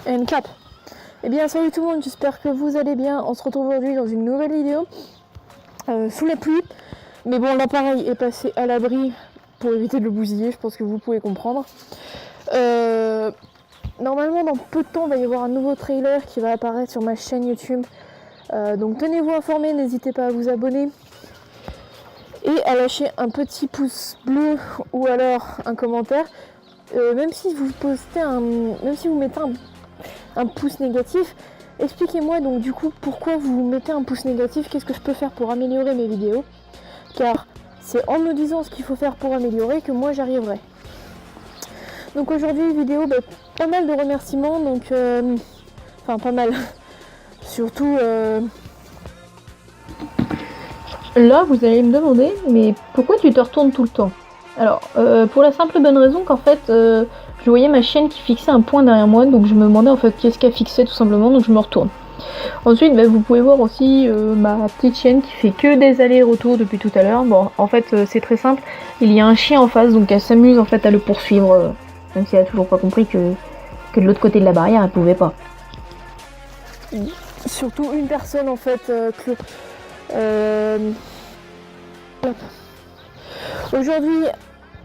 and clap. Eh bien salut tout le monde, j'espère que vous allez bien. On se retrouve aujourd'hui dans une nouvelle vidéo sous la pluie. Mais bon, l'appareil est passé à l'abri pour éviter de le bousiller, je pense que vous pouvez comprendre. Normalement dans peu de temps il va y avoir un nouveau trailer qui va apparaître sur ma chaîne YouTube. Donc tenez-vous informés, n'hésitez pas à vous abonner et à lâcher un petit pouce bleu ou alors un commentaire. Même si vous mettez un pouce négatif, expliquez-moi donc du coup pourquoi vous mettez un pouce négatif, qu'est-ce que je peux faire pour améliorer mes vidéos, car c'est en me disant ce qu'il faut faire pour améliorer que moi j'arriverai. Donc aujourd'hui vidéo pas mal de remerciements, donc enfin pas mal, surtout Là, vous allez me demander, mais pourquoi tu te retournes tout le temps? Alors, pour la simple et bonne raison qu'en fait, je voyais ma chienne qui fixait un point derrière moi, donc je me demandais en fait qu'est-ce qu'elle fixait tout simplement, donc je me retourne. Ensuite, vous pouvez voir aussi ma petite chienne qui fait que des allers-retours depuis tout à l'heure. Bon, en fait, c'est très simple, il y a un chien en face, donc elle s'amuse en fait à le poursuivre, même si elle a toujours pas compris que de l'autre côté de la barrière, elle pouvait pas. surtout une personne en fait aujourd'hui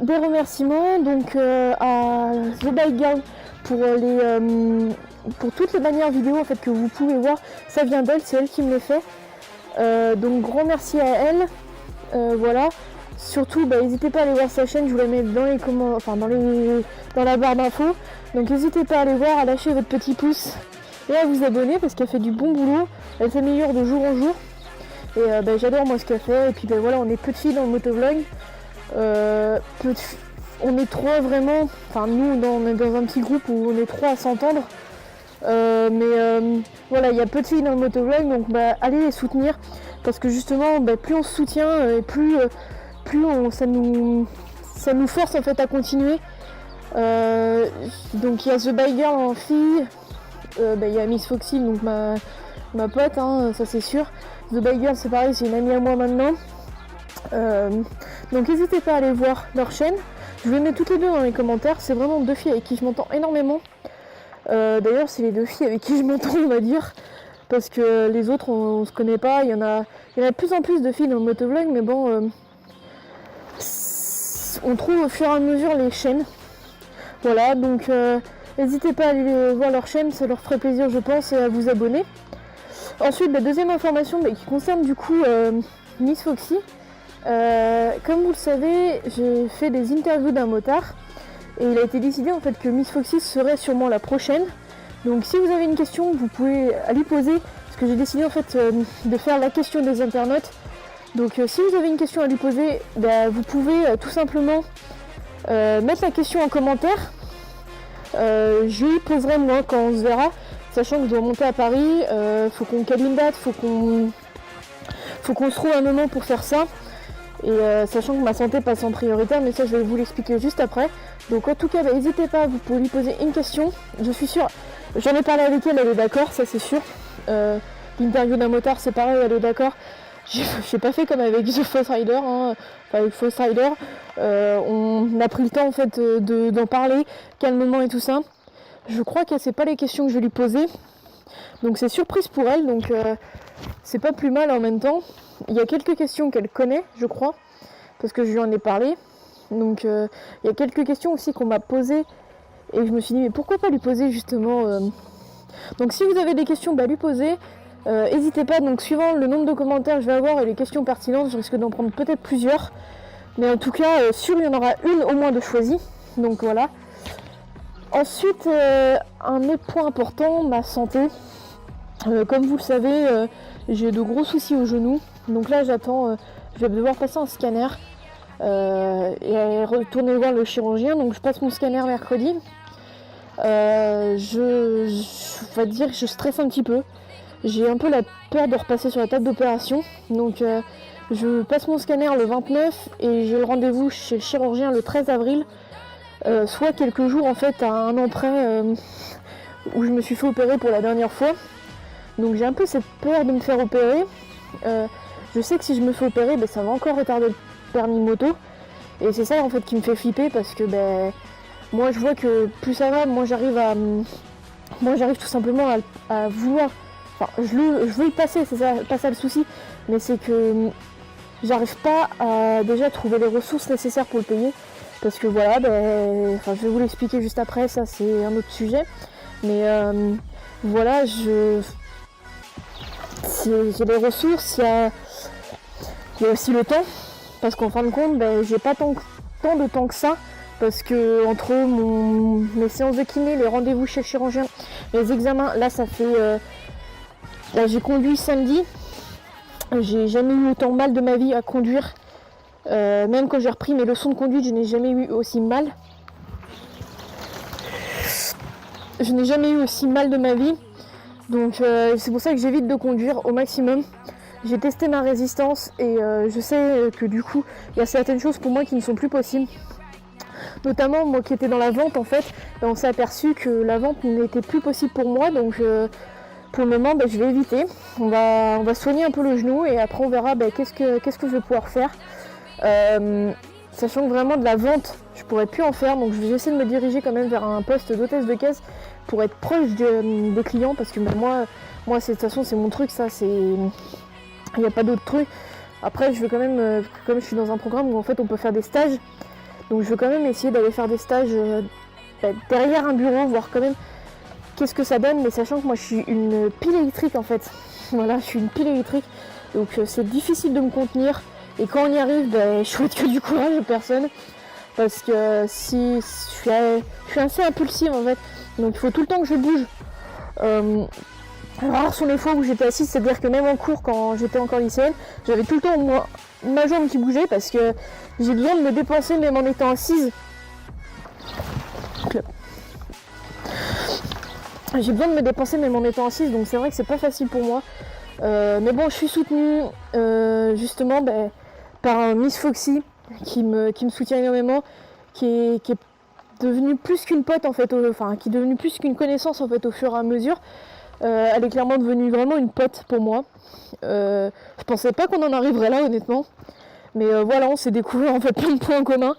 des remerciements donc à The Bike Girl pour toutes les dernières vidéos en fait que vous pouvez voir, ça vient d'elle, c'est elle qui me les fait. Donc grand merci à elle. Voilà. Surtout n'hésitez pas à aller voir sa chaîne, je vous la mets dans les commentaires, enfin dans la barre d'infos. Donc n'hésitez pas à aller voir, à lâcher votre petit pouce et à vous abonner parce qu'elle fait du bon boulot, elle s'améliore de jour en jour. Et j'adore moi ce qu'elle fait. Et puis voilà, on est peu de filles dans le motovlog. On est trois vraiment. Enfin nous on est dans un petit groupe où on est trois à s'entendre. Voilà, il y a peu de filles dans le motovlog, donc allez les soutenir. Parce que justement, plus on se soutient et plus ça nous force en fait à continuer. Donc il y a The Bike Girl en fille. Il y a Miss Foxy, donc ma pote, hein, ça c'est sûr. The Bike Girl c'est pareil, c'est une amie à moi maintenant. Donc n'hésitez pas à aller voir leur chaîne. Je vous les mets toutes les deux dans les commentaires. C'est vraiment deux filles avec qui je m'entends énormément. D'ailleurs c'est les deux filles avec qui je m'entends on va dire. Parce que les autres on se connaît pas. Il y en a de plus en plus de filles dans le motovlog, mais bon on trouve au fur et à mesure les chaînes. Voilà, donc n'hésitez pas à aller voir leur chaîne, ça leur ferait plaisir je pense, et à vous abonner. Ensuite, deuxième information qui concerne du coup Miss Foxy. Comme vous le savez, j'ai fait des interviews d'un motard et il a été décidé en fait que Miss Foxy serait sûrement la prochaine. Donc si vous avez une question, vous pouvez lui poser, parce que j'ai décidé en fait de faire la question des internautes. Donc si vous avez une question à lui poser, vous pouvez tout simplement mettre la question en commentaire. Je lui poserai moi quand on se verra, sachant que je dois monter à Paris, faut qu'on cale une date, faut qu'on se trouve un moment pour faire ça. Et sachant que ma santé passe en prioritaire, mais ça je vais vous l'expliquer juste après. Donc en tout cas, n'hésitez pas, vous pouvez lui poser une question. Je suis sûre, j'en ai parlé avec elle, elle est d'accord, ça c'est sûr. L'interview d'un motard c'est pareil, elle est d'accord. J'ai pas fait comme avec The Fast Rider, hein. Enfin avec Fast Rider, on a pris le temps en fait d'en parler calmement et tout ça. Je crois qu'elle sait pas les questions que je vais lui poser, donc c'est surprise pour elle, donc c'est pas plus mal en même temps. Il y a quelques questions qu'elle connaît, je crois, parce que je lui en ai parlé. Donc il y a quelques questions aussi qu'on m'a posées et je me suis dit mais pourquoi pas lui poser justement. Donc si vous avez des questions, lui poser. N'hésitez pas, donc suivant le nombre de commentaires que je vais avoir et les questions pertinentes, je risque d'en prendre peut-être plusieurs. Mais en tout cas, sûr, il y en aura une au moins de choisie. Donc voilà. Ensuite, un autre point important, ma santé. Comme vous le savez, j'ai de gros soucis au genou. Donc là, j'attends, je vais devoir passer un scanner et retourner voir le chirurgien. Donc je passe mon scanner mercredi. Je stresse un petit peu. J'ai un peu la peur de repasser sur la table d'opération. Donc je passe mon scanner le 29 et j'ai le rendez-vous chez le chirurgien le 13 avril. Soit quelques jours en fait à un an près où je me suis fait opérer pour la dernière fois. Donc j'ai un peu cette peur de me faire opérer. Je sais que si je me fais opérer, ça va encore retarder le permis moto. Et c'est ça en fait qui me fait flipper parce que moi je vois que plus ça va, moi j'arrive moi j'arrive tout simplement à vouloir, enfin je veux y passer, c'est ça, pas ça le souci, mais c'est que j'arrive pas à déjà trouver les ressources nécessaires pour le payer, parce que voilà, enfin, je vais vous l'expliquer juste après, ça c'est un autre sujet, mais voilà, j'ai les ressources, il y a aussi le temps, parce qu'en fin de compte, j'ai pas tant de temps que ça, parce que entre mes séances de kiné, les rendez-vous chez le chirurgien, les examens, là ça fait... là j'ai conduit samedi, j'ai jamais eu autant mal de ma vie à conduire, même quand j'ai repris mes leçons de conduite, je n'ai jamais eu aussi mal. Je n'ai jamais eu aussi mal de ma vie, donc c'est pour ça que j'évite de conduire au maximum. J'ai testé ma résistance et je sais que du coup, il y a certaines choses pour moi qui ne sont plus possibles. Notamment moi qui étais dans la vente en fait, on s'est aperçu que la vente n'était plus possible pour moi, donc pour le moment je vais éviter. On va soigner un peu le genou et après on verra qu'est-ce que je vais pouvoir faire. Sachant que vraiment de la vente, je pourrais plus en faire, donc je vais essayer de me diriger quand même vers un poste d'hôtesse de caisse pour être proche des clients, parce que moi de toute façon c'est mon truc, ça c'est... Il n'y a pas d'autre truc. Après je veux quand même, comme je suis dans un programme où en fait on peut faire des stages, donc je veux quand même essayer d'aller faire des stages derrière un bureau, voir quand même qu'est-ce que ça donne, mais sachant que moi je suis une pile électrique en fait. Voilà, je suis une pile électrique, donc c'est difficile de me contenir, et quand on y arrive, je souhaite que du courage à personne, parce que si je suis assez impulsive en fait, donc il faut tout le temps que je bouge. Rares sont les fois où j'étais assise, c'est-à-dire que même en cours, quand j'étais encore lycéenne, j'avais tout le temps ma jambe qui bougeait, parce que j'ai besoin de me dépenser même en étant assise. J'ai besoin de me dépenser même en étant assise, donc c'est vrai que c'est pas facile pour moi. Mais bon, je suis soutenue justement par Miss Foxy qui me soutient énormément, qui est devenue plus qu'une pote en fait, qui est devenue plus qu'une connaissance en fait au fur et à mesure. Elle est clairement devenue vraiment une pote pour moi. Je pensais pas qu'on en arriverait là honnêtement, mais voilà, on s'est découvert en fait plein de points en commun,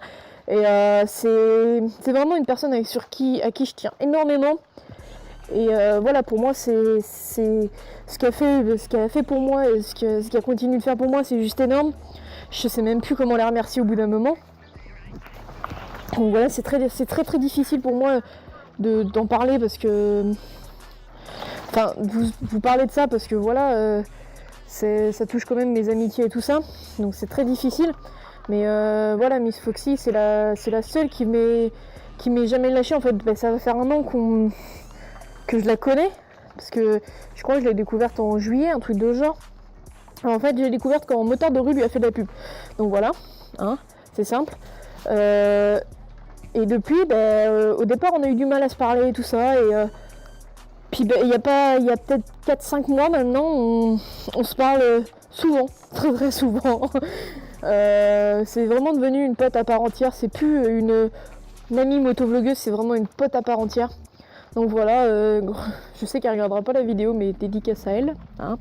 et c'est vraiment une personne à qui je tiens énormément. Et voilà, pour moi c'est ce qu'elle a fait pour moi, et ce qu'elle continue de faire pour moi, c'est juste énorme. Je sais même plus comment la remercier au bout d'un moment. Donc voilà, c'est très difficile pour moi d'en parler, parce que enfin vous parlez de ça, parce que voilà, ça touche quand même mes amitiés et tout ça, donc c'est très difficile. Mais voilà, Miss Foxy c'est la seule qui m'est jamais lâchée en fait. Ça va faire un an que je la connais, parce que je crois que je l'ai découverte en juillet, un truc de genre. Alors, en fait, j'ai découverte quand Motard de rue lui a fait de la pub. Donc voilà, hein, c'est simple. Et depuis, au départ, on a eu du mal à se parler et tout ça. Et puis il y a peut-être 4-5 mois maintenant, on se parle souvent, très souvent. C'est vraiment devenu une pote à part entière. C'est plus une amie motovlogueuse, c'est vraiment une pote à part entière. Donc voilà, je sais qu'elle regardera pas la vidéo, mais dédicace à elle, hein.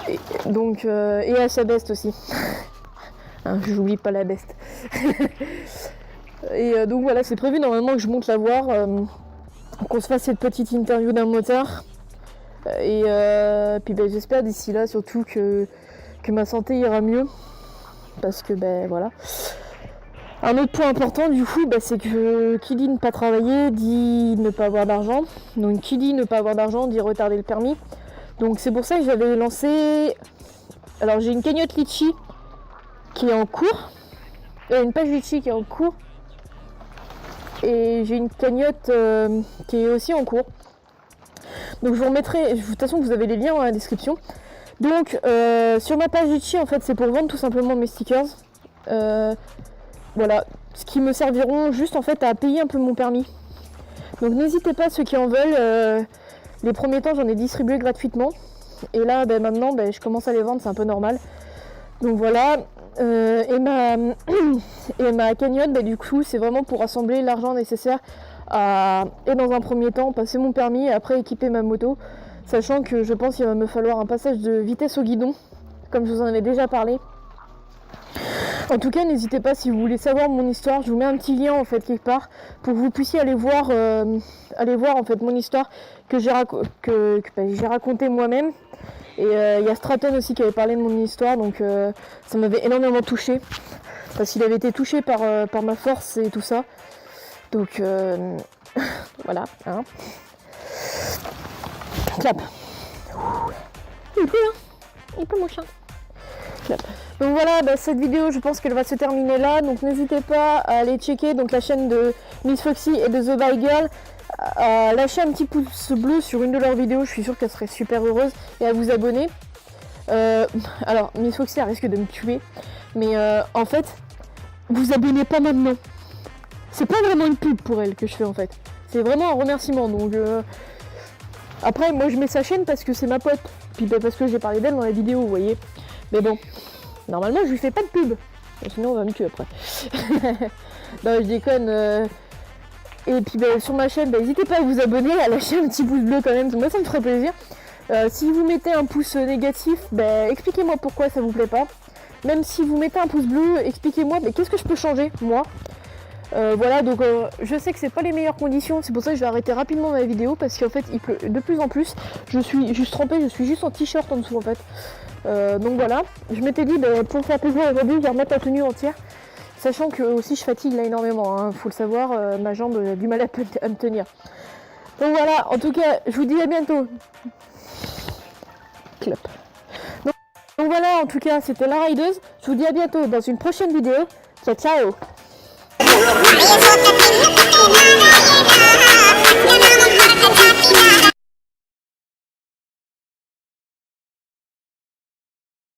Et à sa best aussi. Hein, j'oublie pas la best. Et donc voilà, c'est prévu normalement que je monte la voir, qu'on se fasse cette petite interview d'un motard. Et puis j'espère d'ici là surtout que ma santé ira mieux. Parce que voilà. Un autre point important du coup, c'est que qui dit ne pas travailler dit ne pas avoir d'argent. Donc qui dit ne pas avoir d'argent dit retarder le permis. Donc c'est pour ça que j'avais lancé... Alors j'ai une cagnotte Litchi qui est en cours. Une page Litchi qui est en cours. Et j'ai une cagnotte qui est aussi en cours. Donc je vous remettrai... De toute façon vous avez les liens dans la description. Donc sur ma page Litchi en fait c'est pour vendre tout simplement mes stickers. Voilà, ce qui me serviront juste en fait à payer un peu mon permis. Donc n'hésitez pas, ceux qui en veulent. Les premiers temps j'en ai distribué gratuitement. Et là maintenant je commence à les vendre, c'est un peu normal. Donc voilà. Et ma cagnotte du coup c'est vraiment pour rassembler l'argent nécessaire et dans un premier temps passer mon permis et après équiper ma moto. Sachant que je pense qu'il va me falloir un passage de vitesse au guidon, comme je vous en avais déjà parlé. En tout cas, n'hésitez pas si vous voulez savoir mon histoire, je vous mets un petit lien en fait quelque part pour que vous puissiez aller voir en fait mon histoire que j'ai raconté moi-même. Et il y a Stratton aussi qui avait parlé de mon histoire, donc ça m'avait énormément touché parce qu'il avait été touché par ma force et tout ça. Donc voilà. Hein. Clap. Il pleut mon chien. Clap. Donc voilà, cette vidéo, je pense qu'elle va se terminer là. Donc n'hésitez pas à aller checker donc, la chaîne de Miss Foxy et de The Bye Girl. À lâcher un petit pouce bleu sur une de leurs vidéos, je suis sûre qu'elle serait super heureuse. Et à vous abonner. Alors, Miss Foxy, elle risque de me tuer. Mais en fait, vous abonnez pas maintenant. C'est pas vraiment une pub pour elle que je fais en fait. C'est vraiment un remerciement. Donc après, moi je mets sa chaîne parce que c'est ma pote. Puis parce que j'ai parlé d'elle dans la vidéo, vous voyez. Mais bon, normalement je lui fais pas de pub. Sinon on va me tuer après. Non, je déconne. Et puis sur ma chaîne, n'hésitez pas à vous abonner, à lâcher un petit pouce bleu quand même. Moi ça me ferait plaisir. Si vous mettez un pouce négatif, expliquez-moi pourquoi ça vous plaît pas. Même si vous mettez un pouce bleu, expliquez-moi qu'est-ce que je peux changer, moi. Voilà, donc je sais que c'est pas les meilleures conditions, c'est pour ça que je vais arrêter rapidement ma vidéo parce qu'en fait il pleut de plus en plus. Je suis juste trempée, je suis juste en t-shirt en dessous en fait. Donc voilà, je m'étais dit pour faire plaisir aujourd'hui, je vais remettre la tenue entière. Sachant que aussi je fatigue là énormément, hein, faut le savoir, ma jambe a du mal à me tenir. Donc voilà, en tout cas, je vous dis à bientôt. Clap. Donc voilà, en tout cas, c'était la rideuse. Je vous dis à bientôt dans une prochaine vidéo. Ciao, ciao.